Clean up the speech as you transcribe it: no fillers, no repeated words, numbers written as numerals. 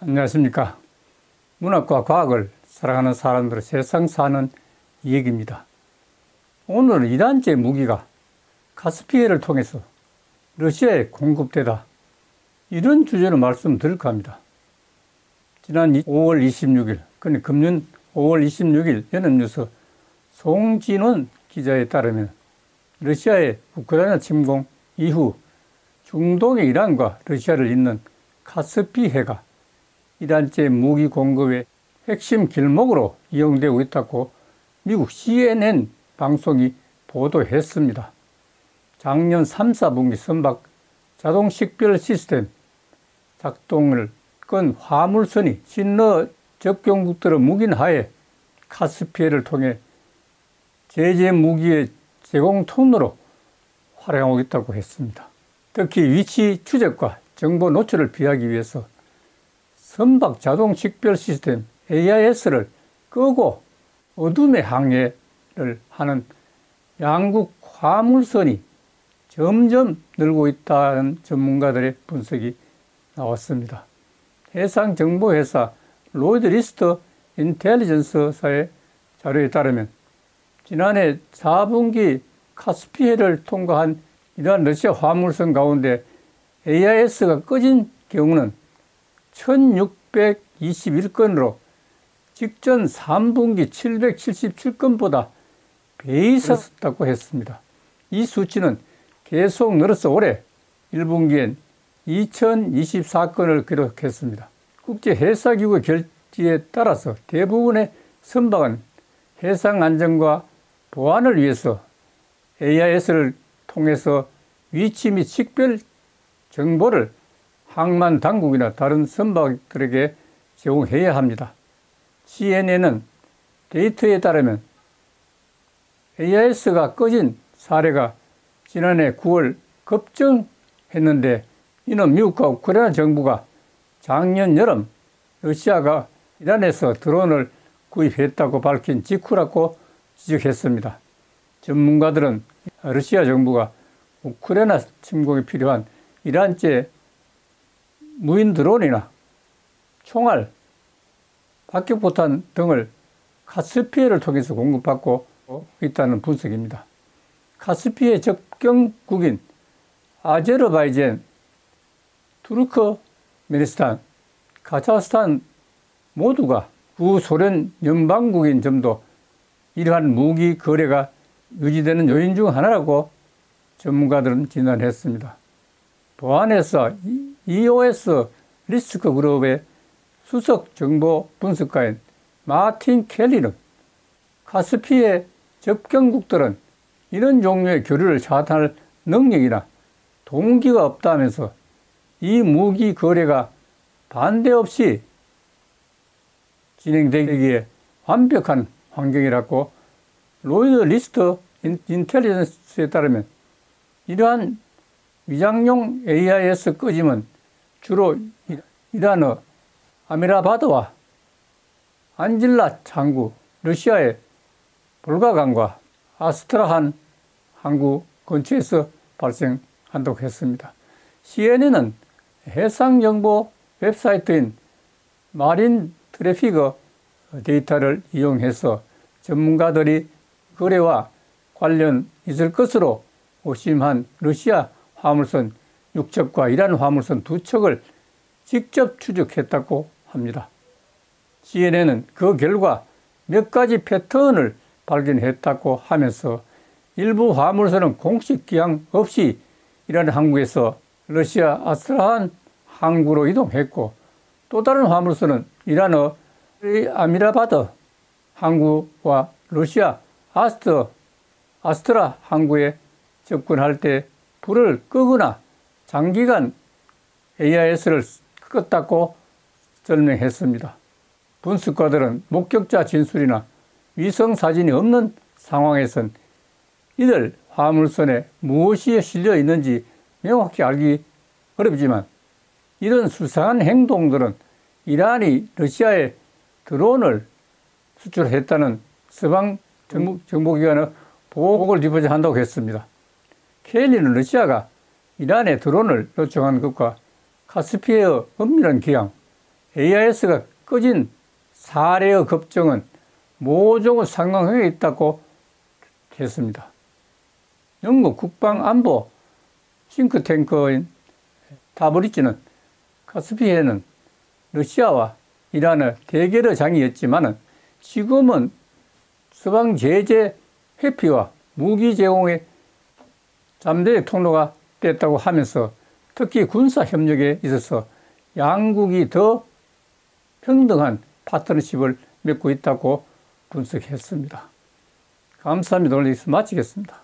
안녕하십니까. 문학과 과학을 사랑하는 사람들의 세상 사는 이야기입니다. 오늘은 이란제 무기가 카스피해를 통해서 러시아에 공급되다, 이런 주제로 말씀드릴까 합니다. 지난 5월 26일, 그러니까 금년 5월 26일 연합뉴스 송진원 기자에 따르면 러시아의 우크라이나 침공 이후 중동의 이란과 러시아를 잇는 카스피해가 이란제 무기 공급의 핵심 길목으로 이용되고 있다고 미국 CNN 방송이 보도했습니다. 작년 3, 4분기 선박 자동 식별 시스템 작동을 끈 화물선이 신러 접경국들의 묵인하에 카스피해를 통해 제재 무기의 제공통로로 활용하고 있다고 했습니다. 특히 위치 추적과 정보 노출을 피하기 위해서 선박 자동 식별 시스템 AIS를 끄고 어둠의 항해를 하는 양국 화물선이 점점 늘고 있다는 전문가들의 분석이 나왔습니다. 해상정보회사 로이드 인텔리전스사의 자료에 따르면 지난해 4분기 카스피해를 통과한 이란 러시아 화물선 가운데 AIS가 꺼진 경우는 1621건으로 직전 3분기 777건보다 배 이상이었다고 했습니다. 이 수치는 계속 늘어서 올해 1분기엔 2024건을 기록했습니다. 국제해사기구의 결지에 따라서 대부분의 선박은 해상안전과 보안을 위해서 AIS를 통해서 위치 및 식별 정보를 항만 당국이나 다른 선박들에게 제공해야 합니다. CNN은 데이터에 따르면 AIS가 꺼진 사례가 지난해 9월 급증했는데, 이는 미국과 우크라이나 정부가 작년 여름 러시아가 이란에서 드론을 구입했다고 밝힌 직후라고 지적했습니다. 전문가들은 러시아 정부가 우크라이나 침공에 필요한 이란제 무인 드론이나 총알, 박격포탄 등을 카스피해를 통해서 공급받고 있다는 분석입니다. 카스피해 접경국인 아제르바이잔, 투르크메니스탄, 카자흐스탄 모두가 구소련 연방국인 점도 이러한 무기 거래가 유지되는 요인 중 하나라고 전문가들은 진단했습니다. 보안회사 EOS 리스크 그룹의 수석 정보 분석가인 마틴 켈리는 카스피해 접경국들은 이런 종류의 교류를 차단할 능력이나 동기가 없다면서 이 무기 거래가 반대 없이 진행되기에 완벽한 환경이라고 로이드 인텔리전스에 따르면 이러한 위장용 AIS 꺼짐은 주로 이란의 아미라바드와 안질라 항구, 러시아의 볼가강과 아스트라한 항구 근처에서 발생한다고 했습니다. CNN은 해상정보 웹사이트인 마린 트래피거 데이터를 이용해서 전문가들이 거래와 관련 있을 것으로 의심한 러시아 화물선 6척과 이란 화물선 2척을 직접 추적했다고 합니다. CNN은 그 결과 몇 가지 패턴을 발견했다고 하면서 일부 화물선은 공식 기항 없이 이란 항구에서 러시아 아스트라한 항구로 이동했고, 또 다른 화물선은 이란의 아미라바드 항구와 러시아 아스트라 항구에 접근할 때 불을 끄거나 장기간 AIS를 껐다고 설명했습니다. 분석가들은 목격자 진술이나 위성 사진이 없는 상황에선 이들 화물선에 무엇이 실려 있는지 명확히 알기 어렵지만, 이런 수상한 행동들은 이란이 러시아에 드론을 수출했다는 서방 정보기관의 보고를 뒤집어야 했습니다. 켈리는 러시아가 이란에 드론을 요청한 것과 카스피해의 은밀한 기항, AIS가 꺼진 사례의 급정은 모종의 상황에 있다고 했습니다. 영국 국방안보 싱크탱크인 타브리지는 카스피해는 러시아와 이란의 대결의 장이었지만 지금은 서방 제재 회피와 무기 제공의 잠재적 통로가 됐다고 하면서 특히 군사 협력에 있어서 양국이 더 평등한 파트너십을 맺고 있다고 분석했습니다. 감사합니다. 오늘 여기서 마치겠습니다.